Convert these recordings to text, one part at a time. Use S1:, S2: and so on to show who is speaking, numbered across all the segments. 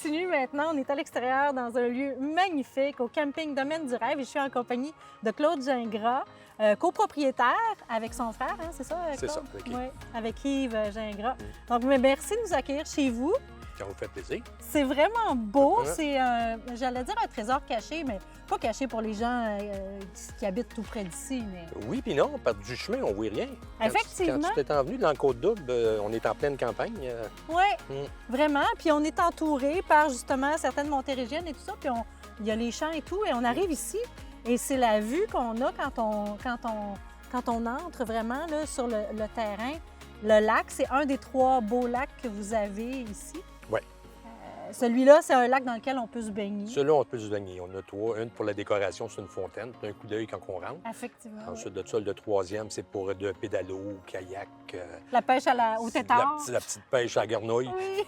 S1: continue maintenant. On est à l'extérieur dans un lieu magnifique au camping Domaine du Rêve et je suis en compagnie de Claude Gingras, copropriétaire avec son frère, hein, c'est ça, Claude?
S2: C'est ça, avec Yves.
S1: Oui, avec Yves Gingras. Donc, merci de nous accueillir chez vous.
S2: Ça vous fait plaisir.
S1: C'est vraiment beau.
S2: Ouais.
S1: C'est, j'allais dire un trésor caché, mais pas caché pour les gens qui habitent tout près d'ici. Mais...
S2: Oui, puis non, par du chemin, on ne voit rien.
S1: Effectivement.
S2: Quand tu t'es envenu dans le Côte-Double, on est en pleine campagne.
S1: Oui, vraiment. Puis on est entouré par justement certaines montérégiennes et tout ça. Puis il y a les champs et tout. Et on arrive ici et c'est la vue qu'on a quand on entre vraiment là, sur le terrain. Le lac, c'est un des 3 beaux lacs que vous avez ici.
S2: Oui.
S1: Celui-là, c'est un lac dans lequel on peut se baigner.
S2: Celui-là, on peut se baigner. On a 3. Une pour la décoration, c'est une fontaine. Puis un coup d'œil quand on rentre.
S1: Effectivement.
S2: Ensuite de ça, le 3e, c'est pour de pédalo, kayak.
S1: La pêche au tétard.
S2: La petite pêche à la garnouille.
S1: Oui.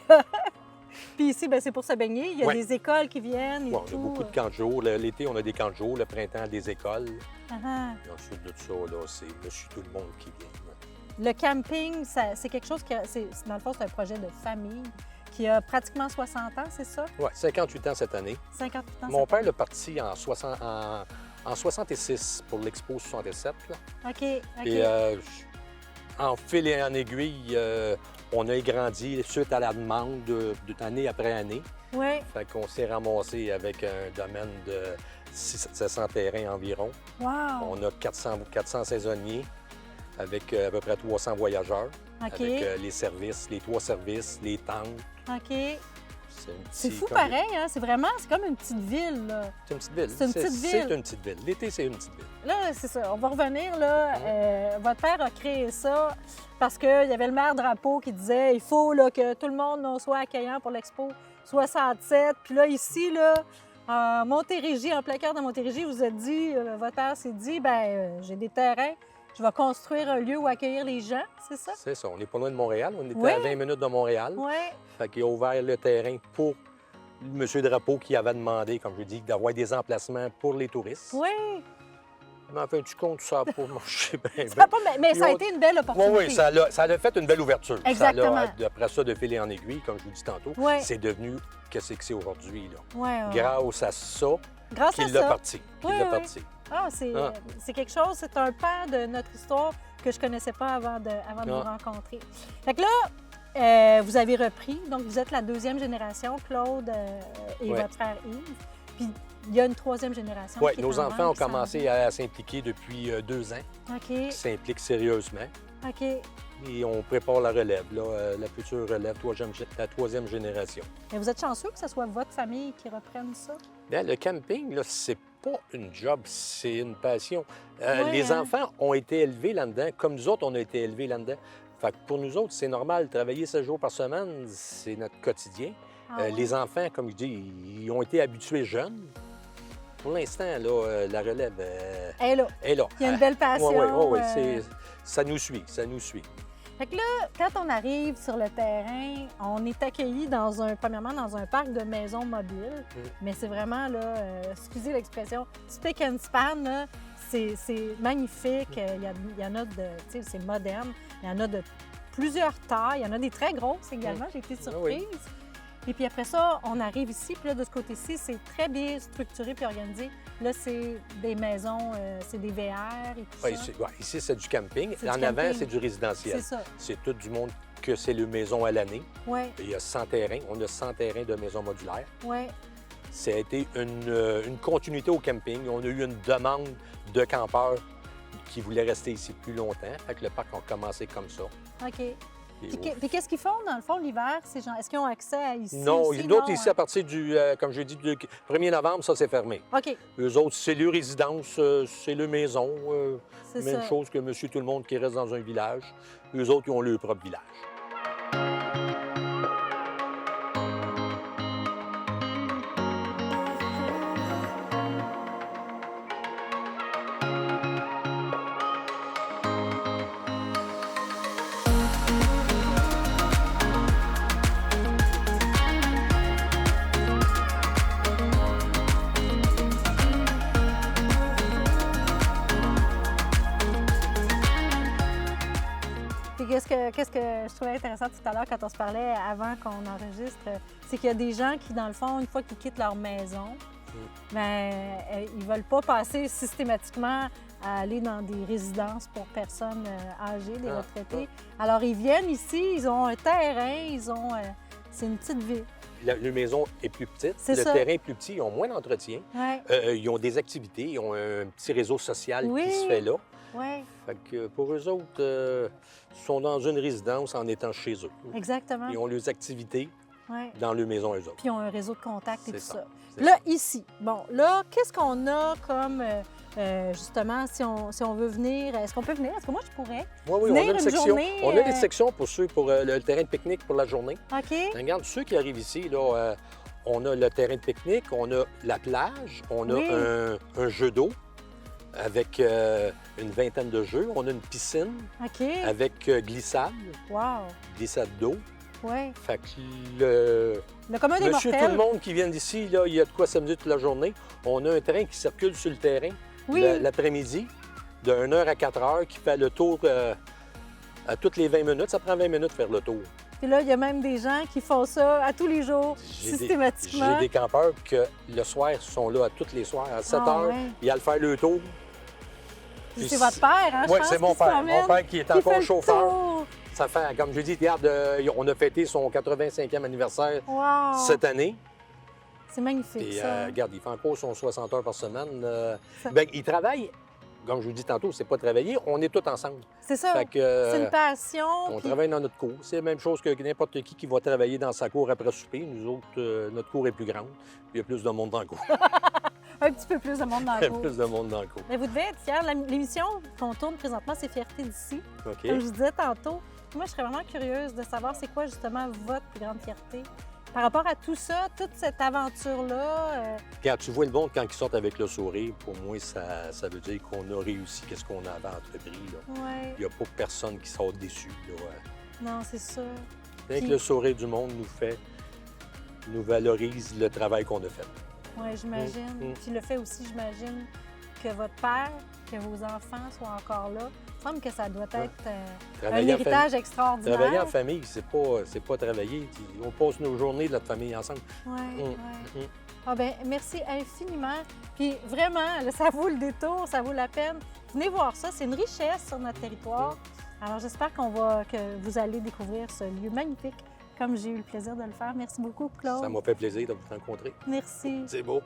S1: Puis ici, c'est pour se baigner. Il y a des écoles qui viennent et
S2: Bon,
S1: tout.
S2: on a beaucoup de camps de jour. L'été, on a des camps de jour. Le printemps, des écoles.
S1: Ah.
S2: Et ensuite de ça, là, c'est monsieur tout le monde qui vient.
S1: Le camping, c'est quelque chose dans le fond, c'est un projet de famille qui a pratiquement 60 ans, c'est ça?
S2: Oui, 58 ans cette année.
S1: 58 ans.
S2: Mon père l'a parti en 66 pour l'Expo 67. Là.
S1: OK.
S2: Et en fil et en aiguille, on a grandi suite à la demande d'année après année.
S1: Oui.
S2: Fait qu'on s'est ramassé avec un domaine de 700 terrains environ.
S1: Wow!
S2: On a 400 saisonniers avec à peu près 300 voyageurs.
S1: OK.
S2: Avec les services, les 3 services, les tentes.
S1: OK. C'est fou
S2: comme
S1: pareil, hein? C'est comme une petite ville, là.
S2: C'est une petite ville.
S1: C'est une petite ville.
S2: C'est une petite ville. L'été, c'est une petite ville.
S1: Là, c'est ça. On va revenir, là. Votre père a créé ça parce qu'il y avait le maire Drapeau qui disait il faut là, que tout le monde soit accueillant pour l'Expo 67. Puis là, ici, là, en Montérégie, en plein cœur de Montérégie, vous êtes dit, votre père s'est dit, j'ai des terrains, je vais construire un lieu où accueillir les gens, c'est ça?
S2: C'est ça. On n'est pas loin de Montréal. On était à 20 minutes de Montréal.
S1: Oui.
S2: Fait qu'il a ouvert le terrain pour M. Drapeau qui avait demandé, comme je dis, d'avoir des emplacements pour les touristes.
S1: Oui.
S2: Mais enfin, tu comptes ça pour marcher bien.
S1: Mais ça a été une belle opportunité.
S2: Oui, ça a fait une belle ouverture.
S1: Exactement.
S2: Après ça, de fil en aiguille, comme je vous dis tantôt, c'est devenu qu'est-ce que c'est aujourd'hui. Là. Grâce à ça, qu'il l'a parti.
S1: Ah, c'est quelque chose, c'est un pan de notre histoire que je ne connaissais pas avant de vous rencontrer. Fait que là, vous avez repris, donc vous êtes la 2e génération, Claude et votre frère Yves. Puis il y a une 3e génération.
S2: Oui, nos enfants ont commencé à s'impliquer depuis 2 ans.
S1: OK.
S2: Ils s'impliquent sérieusement.
S1: OK.
S2: Et on prépare la relève, là, la future relève, la 3e génération.
S1: Mais vous êtes chanceux que ce soit votre famille qui reprenne ça?
S2: Bien, le camping, là, c'est pas une job, c'est une passion. Les
S1: hein?
S2: enfants ont été élevés là-dedans, comme nous autres, on a été élevés là-dedans. Fait que pour nous autres, c'est normal. Travailler 7 jours par semaine, c'est notre quotidien. Les enfants, comme je dis, ils ont été habitués jeunes. Pour l'instant, là, la relève
S1: est là.
S2: Il
S1: y a une belle passion.
S2: Oui, ça nous suit.
S1: Fait que là, quand on arrive sur le terrain, on est accueilli premièrement dans un parc de maisons mobiles. Mais c'est vraiment, là, excusez l'expression, spick and span, là, c'est magnifique. Il y en a tu sais, c'est moderne. Il y en a de plusieurs tailles. Il y en a des très grosses également. J'ai été surprise. Et puis après ça, on arrive ici, puis là, de ce côté-ci, c'est très bien structuré puis organisé. Là, c'est des maisons, c'est des VR et tout ça.
S2: Ici, c'est du camping. En avant, c'est du résidentiel.
S1: C'est ça.
S2: C'est tout du monde que c'est le maison à l'année.
S1: Oui.
S2: Il y a 100 terrains. On a 100 terrains de maisons modulaires.
S1: Oui.
S2: Ça a été une continuité au camping. On a eu une demande de campeurs qui voulaient rester ici plus longtemps. Fait que le parc a commencé comme ça.
S1: OK. Puis qu'est-ce qu'ils font, dans le fond, l'hiver, ces gens? Est-ce qu'ils ont accès à ici?
S2: Non,
S1: aussi?
S2: d'autres ici, à partir du, comme je dis, du 1er novembre, ça, c'est fermé.
S1: OK.
S2: Eux autres, c'est leur résidence, c'est leur maison. Même
S1: ça.
S2: chose que monsieur tout le monde qui reste dans un village. Eux autres, ils ont leur propre village.
S1: Puis qu'est-ce que qu'est-ce que je trouvais intéressant tout à l'heure quand on se parlait avant qu'on enregistre, c'est qu'il y a des gens qui, dans le fond, une fois qu'ils quittent leur maison, ben, ils veulent pas passer systématiquement à aller dans des résidences pour personnes âgées, des retraités. Alors, ils viennent ici, ils ont un terrain, c'est une petite ville.
S2: La maison est plus petite,
S1: C'est
S2: le
S1: ça.
S2: terrain est plus petit, ils ont moins d'entretien.
S1: Ouais.
S2: Ils ont des activités, ils ont un petit réseau social
S1: Oui.
S2: qui se fait là.
S1: Oui,
S2: Fait que pour eux autres, ils sont dans une résidence en étant chez eux.
S1: exactement.
S2: Ils ont leurs activités
S1: Ouais.
S2: dans leur maison, eux autres.
S1: Puis ils ont un réseau de contacts et tout
S2: C'est
S1: ça.
S2: c'est
S1: Là, ici, bon, là, qu'est-ce qu'on a comme, justement, si on veut venir, est-ce qu'on peut venir? Est-ce que moi, je pourrais?
S2: Oui, oui,
S1: Venir
S2: on a une
S1: une
S2: section.
S1: journée,
S2: On a des sections pour ceux, pour le terrain de pique-nique pour la journée.
S1: OK?
S2: Regarde, ceux qui arrivent ici, là, on a le terrain de pique-nique, on a la plage, on a
S1: Oui.
S2: un jeu d'eau avec une vingtaine de jeux. On a une piscine
S1: OK.
S2: avec glissade d'eau.
S1: Oui.
S2: Fait que le
S1: Le commun des
S2: monsieur, tout
S1: mortels.
S2: le monde qui vient d'ici, là, il y a de quoi s'amuser toute la journée. On a un train qui circule sur le terrain
S1: Oui.
S2: l'après-midi, de 1h à 4h, qui fait le tour à toutes les 20 minutes. Ça prend 20 minutes de faire le tour.
S1: Puis là, il y a même des gens qui font ça à tous les jours,
S2: J'ai
S1: systématiquement.
S2: des campeurs que le soir sont là à tous les soirs. À 7
S1: Ah,
S2: h,
S1: ouais.
S2: ils allaient faire le tour.
S1: Puis
S2: Puis
S1: c'est votre père, hein? je
S2: Oui,
S1: pense,
S2: c'est mon
S1: qui se
S2: père.
S1: promène,
S2: Mon père qui est
S1: qui
S2: encore
S1: fait le
S2: chauffeur.
S1: tour.
S2: Ça fait, comme je dis, regarde, on a fêté son 85e anniversaire
S1: Wow!
S2: cette année.
S1: C'est magnifique,
S2: Et
S1: ça.
S2: regarde, il fait encore son 60 heures par semaine.
S1: Ça-
S2: Ben, il travaille. Comme je vous dis tantôt, c'est pas travailler, on est tous ensemble.
S1: C'est ça.
S2: Fait que,
S1: C'est une passion.
S2: on
S1: puis-
S2: travaille dans notre cour. C'est la même chose que n'importe qui va travailler dans sa cour après souper. Nous autres, notre cour est plus grande. Puis il y a plus de monde dans la cour.
S1: Un petit peu plus de monde dans
S2: Il y
S1: la
S2: a
S1: cour.
S2: plus de monde dans la cour.
S1: Mais vous devez être fiers. L'émission qu'on tourne présentement, c'est Fierté d'ici.
S2: OK?
S1: Comme je vous disais tantôt, moi, je serais vraiment curieuse de savoir c'est quoi justement votre plus grande fierté. Par rapport à tout ça, toute cette aventure-là,
S2: Quand tu vois le monde quand ils sortent avec le sourire, pour moi, ça veut dire qu'on a réussi qu'est-ce qu'on avait entrepris. Là.
S1: ouais,
S2: Il n'y a pas personne qui sort déçu. Là.
S1: non, c'est ça.
S2: Rien que
S1: Puis-
S2: le sourire du monde nous valorise le travail qu'on a fait.
S1: Oui, j'imagine.
S2: Mm.
S1: Puis le fait aussi, j'imagine, que votre père, que vos enfants soient encore là, il me semble que ça doit être un
S2: Travailler en
S1: héritage
S2: famille-
S1: extraordinaire.
S2: Travailler en famille, c'est pas travailler. On passe nos journées de notre famille ensemble.
S1: Oui,
S2: Mm.
S1: oui.
S2: Mm.
S1: Ah ben, merci infiniment. Puis vraiment, là, ça vaut le détour, ça vaut la peine. Venez voir ça, c'est une richesse sur notre territoire. Alors j'espère que vous allez découvrir ce lieu magnifique, comme j'ai eu le plaisir de le faire. Merci beaucoup, Claude.
S2: Ça m'a fait plaisir de vous rencontrer.
S1: Merci.
S2: C'est beau.